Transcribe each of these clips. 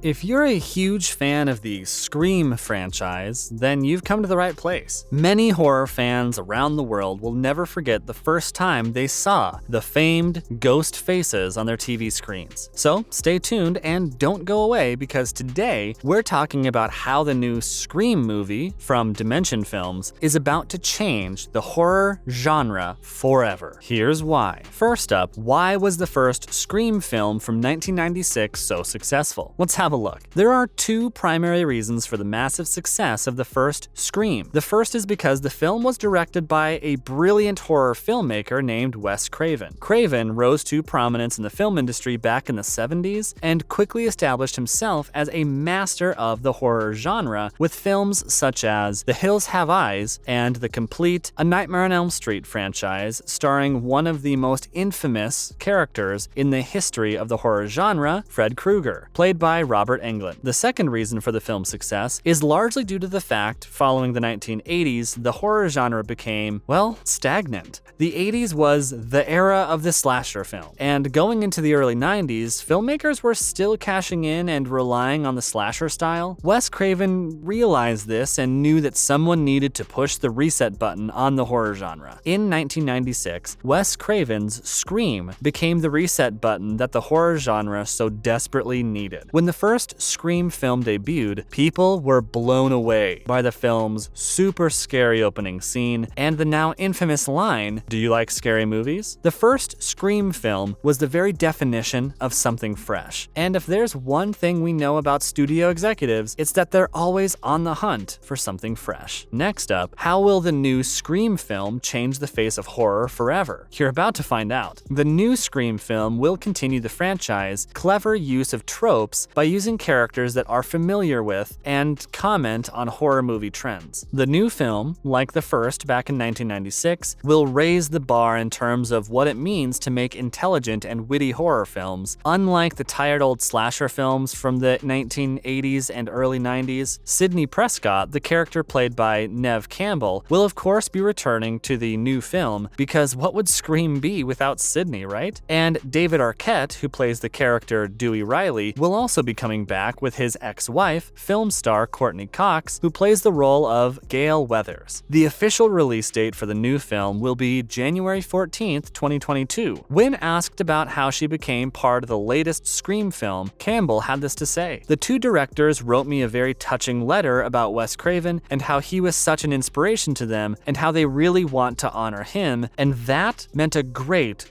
If you're a huge fan of the Scream franchise, then you've come to the right place. Many horror fans around the world will never forget the first time they saw the famed ghost faces on their TV screens. So stay tuned and don't go away, because today we're talking about how the new Scream movie from Dimension Films is about to change the horror genre forever. Here's why. First up, why was the first Scream film from 1996 so successful? Let's have a look. There are two primary reasons for the massive success of the first Scream. The first is because the film was directed by a brilliant horror filmmaker named Wes Craven. Craven rose to prominence in the film industry back in the 70s and quickly established himself as a master of the horror genre with films such as The Hills Have Eyes and the complete A Nightmare on Elm Street franchise, starring one of the most infamous characters in the history of the horror genre, Fred Krueger, played by Robert Englund. The second reason for the film's success is largely due to the fact, following the 1980s, the horror genre became, well, stagnant. The 80s was the era of the slasher film, and going into the early 90s, filmmakers were still cashing in and relying on the slasher style. Wes Craven realized this and knew that someone needed to push the reset button on the horror genre. In 1996, Wes Craven's Scream became the reset button that the horror genre so desperately needed. When the first Scream film debuted, people were blown away by the film's super scary opening scene and the now infamous line, "Do you like scary movies?" The first Scream film was the very definition of something fresh. And if there's one thing we know about studio executives, it's that they're always on the hunt for something fresh. Next up, how will the new Scream film change the face of horror forever? You're about to find out. The new Scream film will continue the franchise's clever use of tropes by using characters that are familiar with and comment on horror movie trends. The new film, like the first back in 1996, will raise the bar in terms of what it means to make intelligent and witty horror films. Unlike the tired old slasher films from the 1980s and early 90s, Sidney Prescott, the character played by Neve Campbell, will of course be returning to the new film, because what would Scream be without Sidney, right? And David Arquette, who plays the character Dewey Riley, will also be coming back with his ex-wife, film star Courtney Cox, who plays the role of Gale Weathers. The official release date for the new film will be January 14th, 2022. When asked about how she became part of the latest Scream film, Campbell had this to say: "The two directors wrote me a very touching letter about Wes Craven and how he was such an inspiration to them and how they really want to honor him, and that meant a great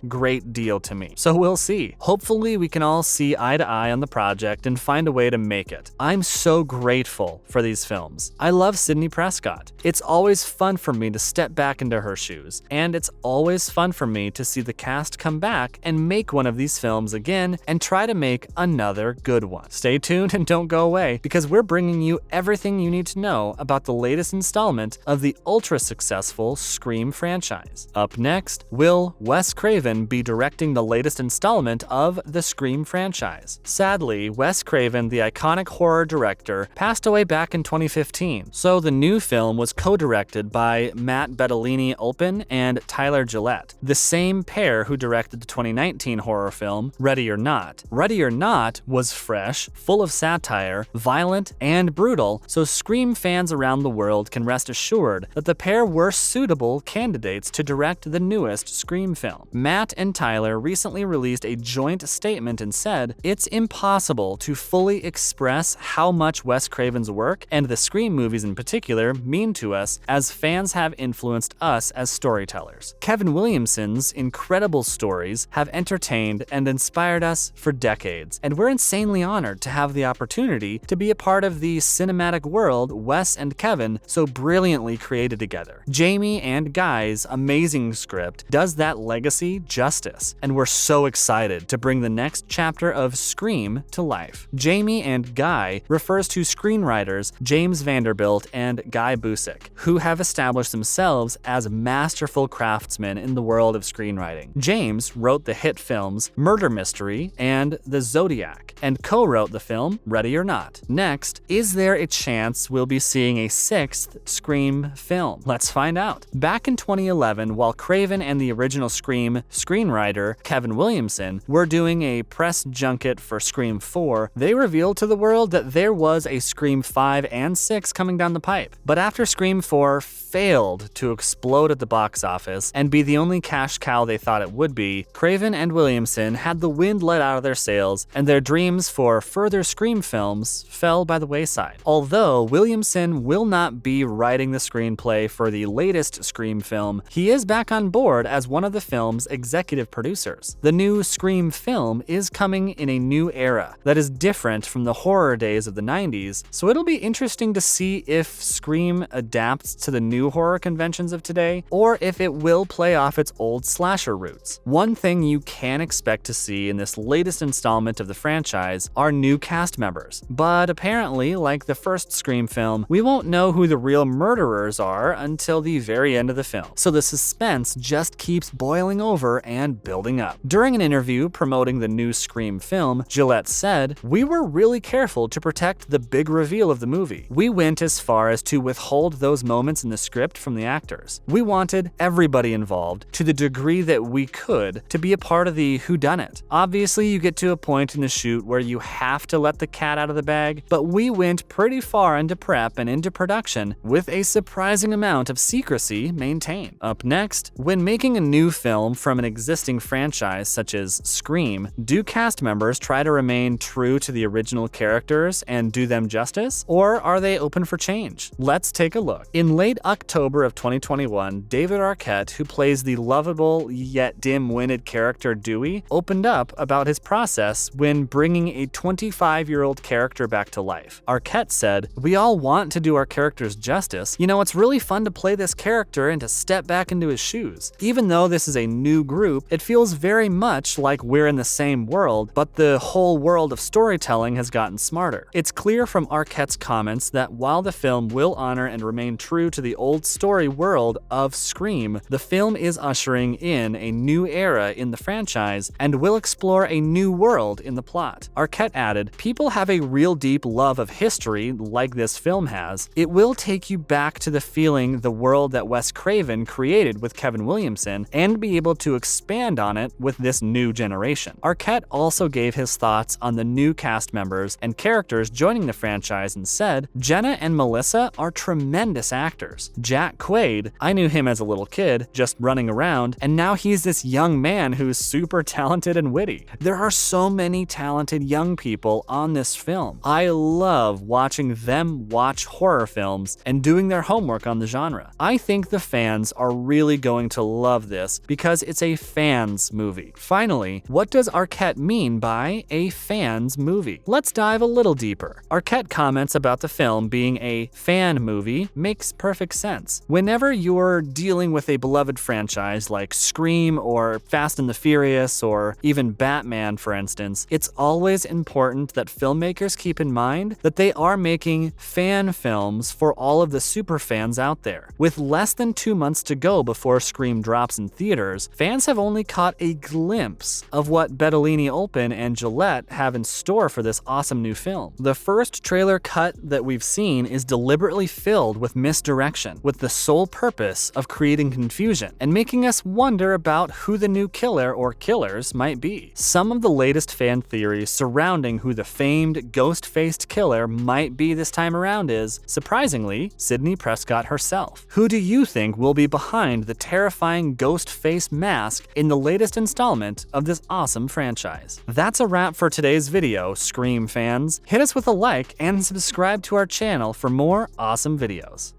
deal to me." So we'll see. Hopefully we can all see eye to eye on the project and find a way to make it. I'm so grateful for these films. I love Sidney Prescott. It's always fun for me to step back into her shoes, and it's always fun for me to see the cast come back and make one of these films again and try to make another good one. Stay tuned and don't go away, because we're bringing you everything you need to know about the latest installment of the ultra-successful Scream franchise. Up next, will Wes Craven be directing the latest installment of the Scream franchise? Sadly, Wes Craven, the iconic horror director, passed away back in 2015, so the new film was co-directed by Matt Bettinelli-Olpin and Tyler Gillett, the same pair who directed the 2019 horror film Ready or Not. Ready or Not was fresh, full of satire, violent, and brutal, so Scream fans around the world can rest assured that the pair were suitable candidates to direct the newest Scream film. Matt and Tyler recently released a joint statement and said, "It's impossible to fully express how much Wes Craven's work, and the Scream movies in particular, mean to us, as fans have influenced us as storytellers. Kevin Williamson's incredible stories have entertained and inspired us for decades, and we're insanely honored to have the opportunity to be a part of the cinematic world Wes and Kevin so brilliantly created together. Jamie and Guy's amazing script does that legacy justice, and we're so excited to bring the next chapter of Scream to life." Jamie and Guy refers to screenwriters James Vanderbilt and Guy Busick, who have established themselves as masterful craftsmen in the world of screenwriting. James wrote the hit films Murder Mystery and The Zodiac, and co-wrote the film Ready or Not. Next, is there a chance we'll be seeing a sixth Scream film? Let's find out. Back in 2011, while Craven and the original Scream screenwriter Kevin Williamson were doing a press junket for Scream 4, they they revealed to the world that there was a Scream 5 and 6 coming down the pipe. But after Scream 4 failed to explode at the box office and be the only cash cow they thought it would be, Craven and Williamson had the wind let out of their sails, and their dreams for further Scream films fell by the wayside. Although Williamson will not be writing the screenplay for the latest Scream film, he is back on board as one of the film's executive producers. The new Scream film is coming in a new era that is different from the horror days of the 90s, so it'll be interesting to see if Scream adapts to the new horror conventions of today, or if it will play off its old slasher roots. One thing you can expect to see in this latest installment of the franchise are new cast members, but apparently, like the first Scream film, we won't know who the real murderers are until the very end of the film, so the suspense just keeps boiling over and building up. During an interview promoting the new Scream film, Gillett said, "We were really careful to protect the big reveal of the movie. We went as far as to withhold those moments in the script from the actors. We wanted everybody involved, to the degree that we could, to be a part of the whodunit. Obviously, you get to a point in the shoot where you have to let the cat out of the bag, but we went pretty far into prep and into production with a surprising amount of secrecy maintained." Up next, when making a new film from an existing franchise such as Scream, do cast members try to remain true to the original characters and do them justice, or are they open for change? Let's take a look. In late October of 2021, David Arquette, who plays the lovable yet dim-witted character Dewey, opened up about his process when bringing a 25-year-old character back to life. Arquette said, "We all want to do our characters justice. You know, it's really fun to play this character and to step back into his shoes. Even though this is a new group, it feels very much like we're in the same world, but the whole world of storytelling has gotten smarter." It's clear from Arquette's comments that while the film will honor and remain true to the old story world of Scream, the film is ushering in a new era in the franchise and will explore a new world in the plot. Arquette added, "People have a real deep love of history like this film has. It will take you back to the feeling the world that Wes Craven created with Kevin Williamson and be able to expand on it with this new generation." Arquette also gave his thoughts on the new cast members and characters joining the franchise and said, "Jenna and Melissa are tremendous actors. Jack Quaid, I knew him as a little kid, just running around, and now he's this young man who's super talented and witty. There are so many talented young people on this film. I love watching them watch horror films and doing their homework on the genre. I think the fans are really going to love this because it's a fans movie." Finally, what does Arquette mean by a fans movie? Let's dive a little deeper. Arquette comments about the film being a fan movie makes perfect sense. Whenever you're dealing with a beloved franchise like Scream or Fast and the Furious or even Batman, for instance, it's always important that filmmakers keep in mind that they are making fan films for all of the super fans out there. With less than 2 months to go before Scream drops in theaters, fans have only caught a glimpse of what Bettinelli-Olpin and Gillett have in store for this awesome new film. The first trailer cut that we've seen is deliberately filled with misdirection, with the sole purpose of creating confusion and making us wonder about who the new killer or killers might be. Some of the latest fan theories surrounding who the famed ghost-faced killer might be this time around is, surprisingly, Sidney Prescott herself. Who do you think will be behind the terrifying ghost face mask in the latest installment of this awesome franchise? That's a wrap for today's video, Scream fans. Hit us with a like and subscribe to our channel for more awesome videos.